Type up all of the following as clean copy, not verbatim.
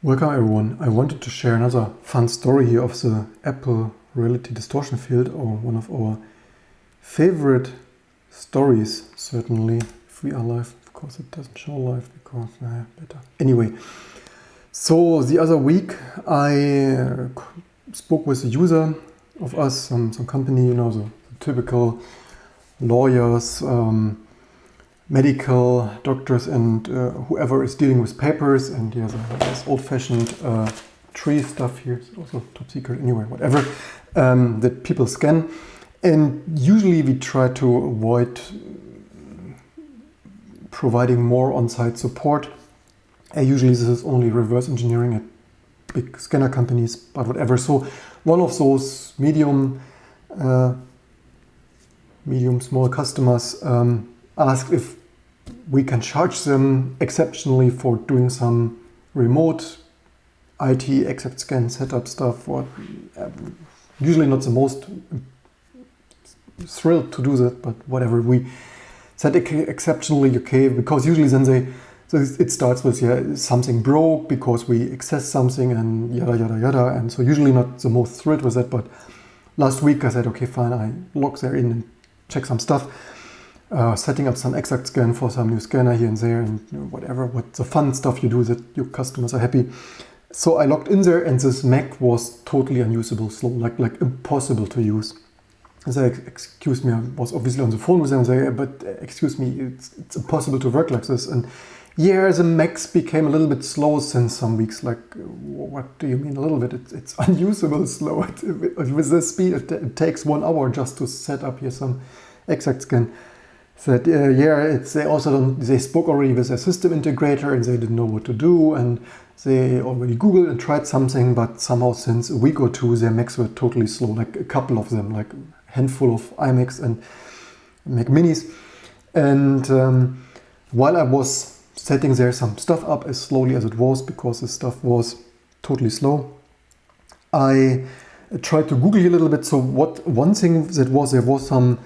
Welcome everyone. I wanted to share another fun story here of the Apple reality distortion field, or one of our favorite stories, certainly. If we are live, of course it doesn't show live because better. Anyway, so the other week I spoke with a user of us, some company, the typical lawyers, medical doctors, and whoever is dealing with papers, and he has this old-fashioned tree stuff here. It's also top secret anyway, whatever, that people scan. And usually we try to avoid providing more on-site support. Usually this is only reverse engineering at big scanner companies, but whatever. So one of those medium small customers asked if we can charge them exceptionally for doing some remote IT except scan setup stuff. Usually not the most thrilled to do that, but whatever. We said exceptionally okay, because usually then it starts with something broke because we access something and yada yada yada, and so usually not the most thrilled with that. But last week I said okay fine, I log there in and check some stuff. Setting up some exact scan for some new scanner here and there, and whatever, what the fun stuff you do that your customers are happy. So I logged in there, and this Mac was totally unusable, slow, like impossible to use. I said, excuse me, I was obviously on the phone with them and say, but excuse me, it's impossible to work like this. And yeah, the Macs became a little bit slow since some weeks. Like, what do you mean a little bit? It's unusable slow. With this speed, it takes 1 hour just to set up here some exact scan. Said they spoke already with their system integrator and they didn't know what to do, and they already Googled and tried something, but somehow since a week or two their Macs were totally slow, like a couple of them, like a handful of iMacs and Mac Minis. And while I was setting there some stuff up as slowly as it was, because the stuff was totally slow, I tried to Google here a little bit. So one thing there was some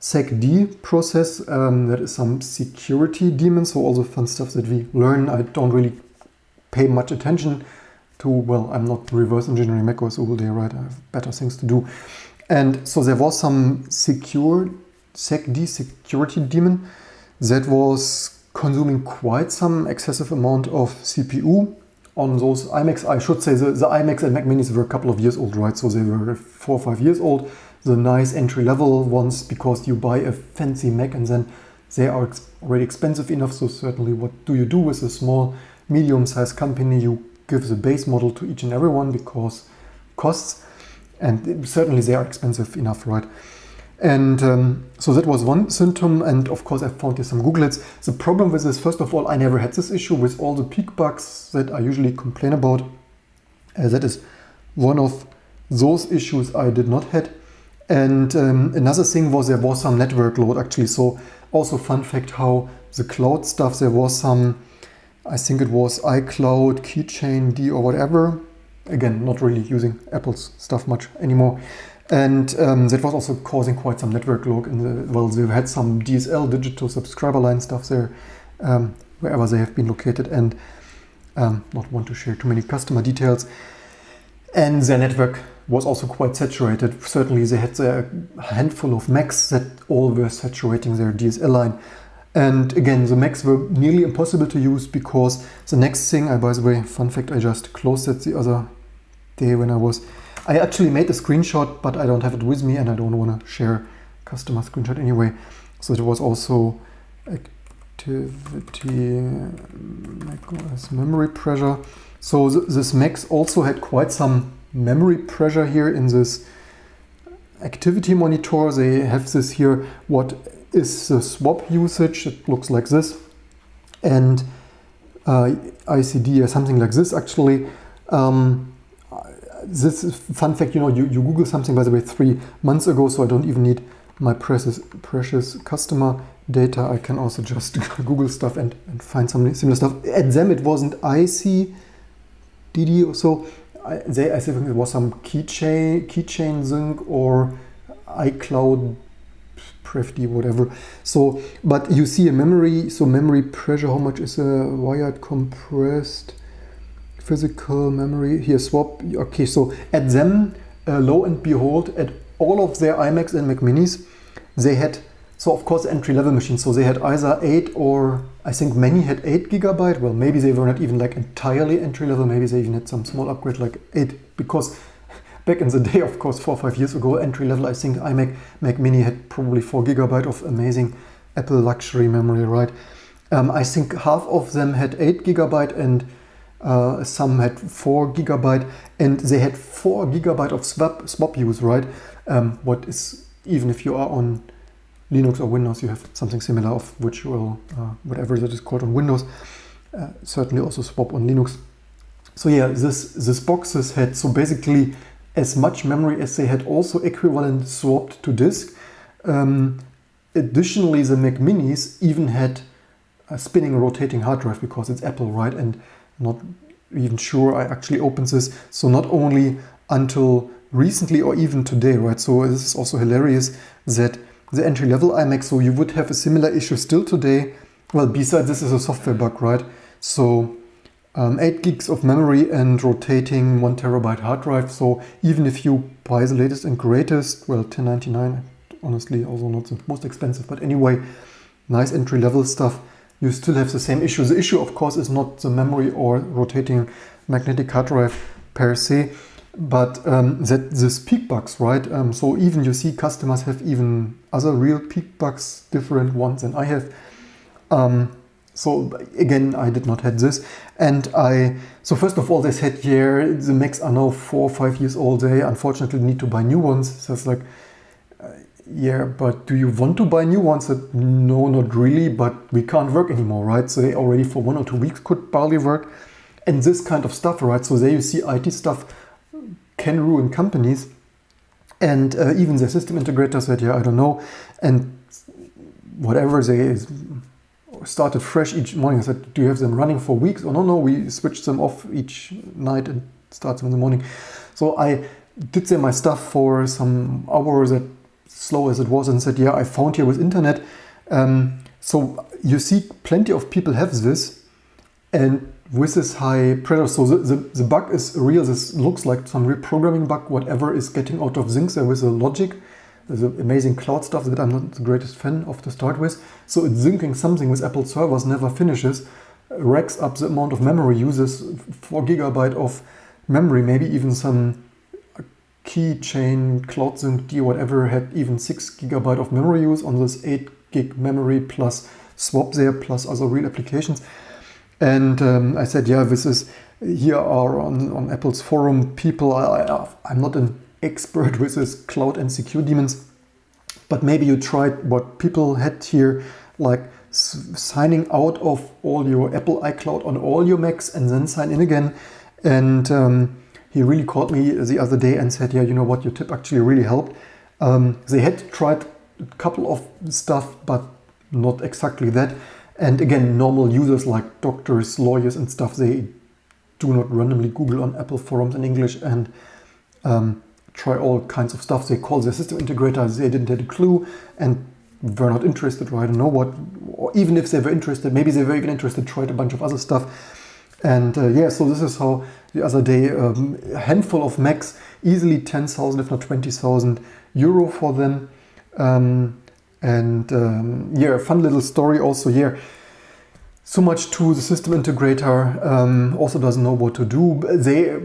SecD process, that is some security daemon, so all the fun stuff that we learn. I don't really pay much attention to, well, I'm not reverse engineering macOS all day, right? I have better things to do. And so there was some SecD security daemon that was consuming quite some excessive amount of CPU on those iMacs. I should say the iMacs and Mac Minis were a couple of years old, right? So they were 4 or 5 years old. The nice entry-level ones, because you buy a fancy Mac and then they are already expensive enough. So certainly what do you do with a small, medium-sized company? You give the base model to each and every one because costs, and certainly they are expensive enough, right? And so that was one symptom, and of course I found here some Googlets. The problem with this, first of all, I never had this issue with all the peak bugs that I usually complain about. That is one of those issues I did not had. And another thing was there was some network load actually. So also fun fact how the cloud stuff, there was some, I think it was iCloud, Keychain D or whatever. Again, not really using Apple's stuff much anymore. And that was also causing quite some network load. They had some DSL, digital subscriber line stuff there, wherever they have been located, and not want to share too many customer details. And their network was also quite saturated. Certainly they had a handful of Macs that all were saturating their DSL line. And again, the Macs were nearly impossible to use, because the next thing, by the way, fun fact, I just closed it the other day when I actually made a screenshot, but I don't have it with me and I don't want to share customer screenshot anyway. So it was also activity macOS memory pressure. So this Macs also had quite some memory pressure here in this activity monitor. They have this here, what is the swap usage. It looks like this, and ICD or something like this actually. This is fun fact, you Google something, by the way, 3 months ago, so I don't even need my precious customer data. I can also just Google stuff and find some similar stuff. At them it wasn't ICDD or so. I think it was some keychain sync or iCloud prefd, whatever. So, but you see a memory, so memory pressure, how much is a wired compressed? physical memory here swap. Okay, so at them, lo and behold, at all of their iMacs and Mac Minis, they had, so of course entry-level machines, so they had either 8 or I think many had 8 gigabyte. Well, maybe they were not even like entirely entry-level, maybe they even had some small upgrade like 8, because back in the day, of course, 4 or 5 years ago, entry-level, I think iMac, Mac Mini had probably 4 gigabyte of amazing Apple luxury memory, right? I think half of them had 8 gigabyte and some had 4 gigabyte, and they had 4 gigabyte of swap use, right? What is, even if you are on Linux or Windows, you have something similar of virtual, whatever that is called on Windows, certainly also swap on Linux. So yeah, this boxes had so basically as much memory as they had also equivalent swapped to disk. Additionally, the Mac Minis even had a spinning rotating hard drive because it's Apple, right? And not even sure I actually opened this. So not only until recently or even today, right? So this is also hilarious that the entry-level iMac, so you would have a similar issue still today. Well, besides this is a software bug, right? So 8 gigs of memory and rotating 1 terabyte hard drive. So even if you buy the latest and greatest, well, $10.99, honestly, also not the most expensive, but anyway, nice entry-level stuff, you still have the same issue. The issue, of course, is not the memory or rotating magnetic hard drive per se, but that these peak bugs, right? So even you see customers have even other real peak bugs, different ones than I have. So again, I did not have this. And so first of all, they said, yeah, the Macs are now 4 or 5 years old. They unfortunately need to buy new ones. So it's like, yeah, but do you want to buy new ones? That, no, not really, but we can't work anymore, right? So they already for 1 or 2 weeks could barely work. And this kind of stuff, right? So there you see IT stuff can ruin companies. And even the system integrator said, yeah, I don't know. And whatever, they started fresh each morning. I said, do you have them running for weeks? Oh, no, we switched them off each night and start them in the morning. So I did my stuff for some hours, that slow as it was, and said, yeah, I found here with internet. So you see plenty of people have this, and with this high pressure, so the bug is real. This looks like some reprogramming bug, whatever is getting out of sync there with the logic. There's amazing cloud stuff that I'm not the greatest fan of to start with. So it's syncing something with Apple servers, never finishes, racks up the amount of memory, uses 4 gigabyte of memory, maybe even some keychain, cloud sync D, whatever, had even 6 gigabyte of memory use on this 8 gig memory plus swap there, plus other real applications. And I said, yeah, this is, here are on Apple's forum people, I'm not an expert with this cloud and secure demons, but maybe you tried what people had here, like signing out of all your Apple iCloud on all your Macs and then sign in again. And he really called me the other day and said, yeah, you know what, your tip actually really helped. They had tried a couple of stuff, but not exactly that. And again, normal users like doctors, lawyers and stuff, they do not randomly Google on Apple forums in English and try all kinds of stuff. They call their system integrators, they didn't have a clue and were not interested, or I don't know what, or even if they were interested, maybe they were even interested, tried a bunch of other stuff. And yeah, so this is how the other day, a handful of Macs, easily 10,000 if not 20,000 euro for them. Yeah, a fun little story also here. So much to the system integrator, also doesn't know what to do. They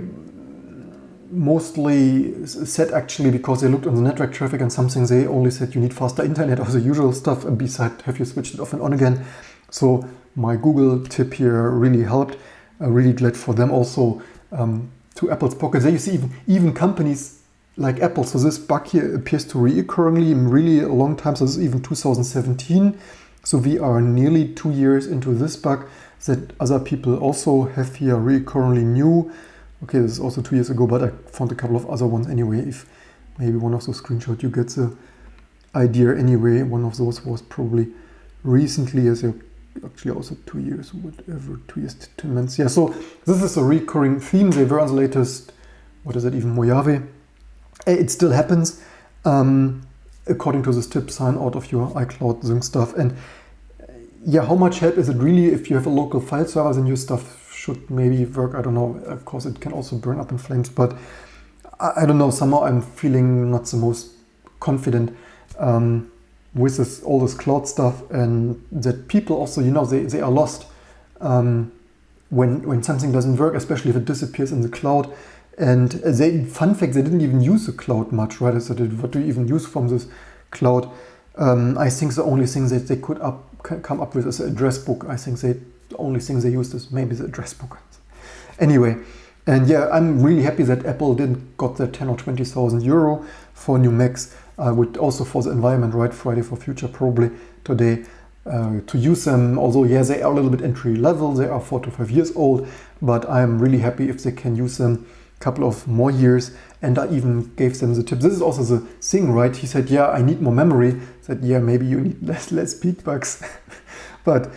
mostly said, actually, because they looked on the network traffic and something, they only said you need faster internet or the usual stuff, and besides, have you switched it off and on again. So my Google tip here really helped. I'm really glad for them also, to Apple's pocket. There you see even companies like Apple. So this bug here appears to reoccurringly in really a long time. So this is even 2017. So we are nearly 2 years into this bug that other people also have here reoccurringly new. Okay, this is also 2 years ago, but I found a couple of other ones anyway. If maybe one of those screenshots, you get the idea anyway. One of those was probably recently, as actually also 2 years, whatever, 2 years, 10 months. Yeah, so this is a recurring theme. They were on the latest, what is it, even Mojave. It still happens. According to this tip, sign out of your iCloud sync stuff. And yeah, how much help is it really if you have a local file server and your stuff should maybe work. I don't know. Of course, it can also burn up in flames, but I don't know. Somehow I'm feeling not the most confident with all this cloud stuff, and that people also, they are lost when something doesn't work, especially if it disappears in the cloud. And fun fact, they didn't even use the cloud much, right? I said, what do you even use from this cloud? I think the only thing that they could come up with is an address book. I think the only thing they used is maybe the address book. Anyway, and yeah, I'm really happy that Apple didn't got the 10 or 20,000 euro for new Macs. I would also for the environment, right? Friday for Future probably today to use them. Although, yeah, they are a little bit entry level. They are 4 to 5 years old, but I'm really happy if they can use them a couple of more years. And I even gave them the tip. This is also the thing, right? He said, yeah, I need more memory. I said, yeah, maybe you need less peak bugs. But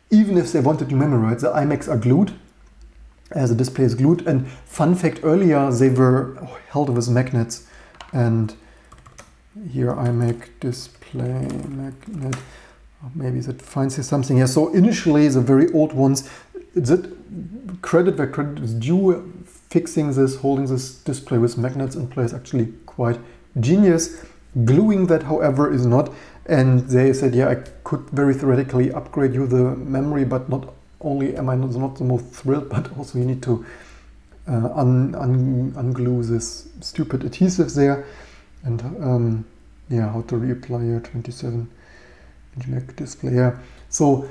even if they wanted to memorize, the iMacs are glued, as the display is glued. And fun fact, earlier they were held with magnets. And here iMac display magnet. Maybe that finds here something. Yeah, so initially the very old ones, that credit where credit is due, fixing this, holding this display with magnets in place, actually quite genius. Gluing that, however, is not. And they said, yeah, I could very theoretically upgrade you the memory, but not only am I not the most thrilled, but also you need to unglue this stupid adhesive there. And yeah, how to reapply here, 27-inch Mac display. Yeah, so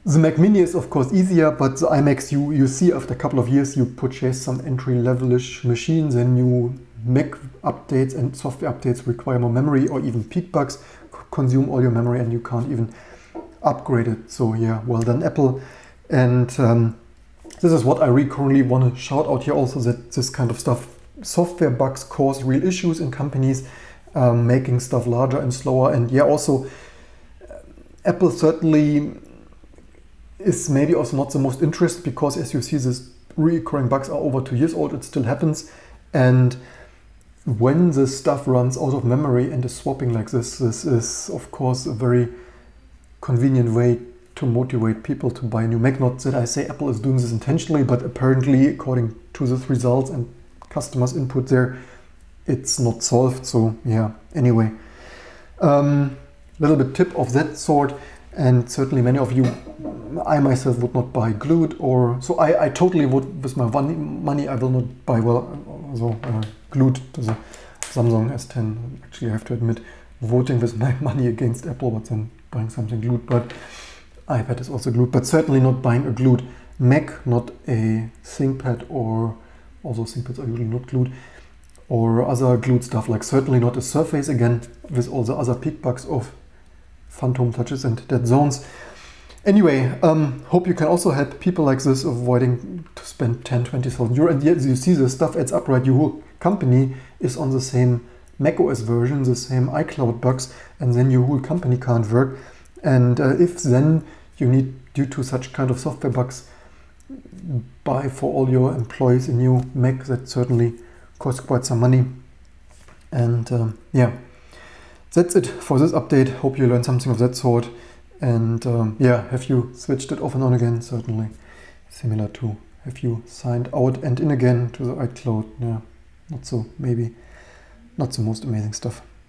the Mac Mini is of course easier, but the iMacs you see after a couple of years, you purchase some entry-level-ish machines, and new Mac updates and software updates require more memory, or even peak bugs consume all your memory and you can't even upgrade it. So yeah, well done Apple. And this is what I really currently want to shout out here also, that this kind of stuff, software bugs cause real issues in companies, making stuff larger and slower. And yeah, also Apple certainly is maybe also not the most interested, because as you see, these recurring bugs are over 2 years old, it still happens. And when the stuff runs out of memory and is swapping like this is of course a very convenient way to motivate people to buy a new Mac. Not that I say Apple is doing this intentionally, but apparently according to the results and customers' input there, it's not solved. So yeah, anyway, little bit tip of that sort. And certainly many of you, I myself would not buy glued, or so I totally would, with my money I will not buy, glued to the Samsung S10. Actually, I have to admit, voting with my money against Apple, but then buying something glued. But iPad is also glued, but certainly not buying a glued Mac, not a ThinkPad, or also ThinkPads are usually not glued, or other glued stuff, like certainly not a Surface again, with all the other peak bugs of phantom touches and dead zones. Anyway, hope you can also help people like this avoiding to spend 10, 20,000 euro. And yet you see the stuff adds up, right? Your whole company is on the same macOS version, the same iCloud bugs, and then your whole company can't work. And if then you need, due to such kind of software bugs, buy for all your employees a new Mac, that certainly costs quite some money. And yeah, that's it for this update. Hope you learned something of that sort. And yeah, have you switched it off and on again? Certainly similar to have you signed out and in again to the iCloud. Yeah, maybe not the most amazing stuff.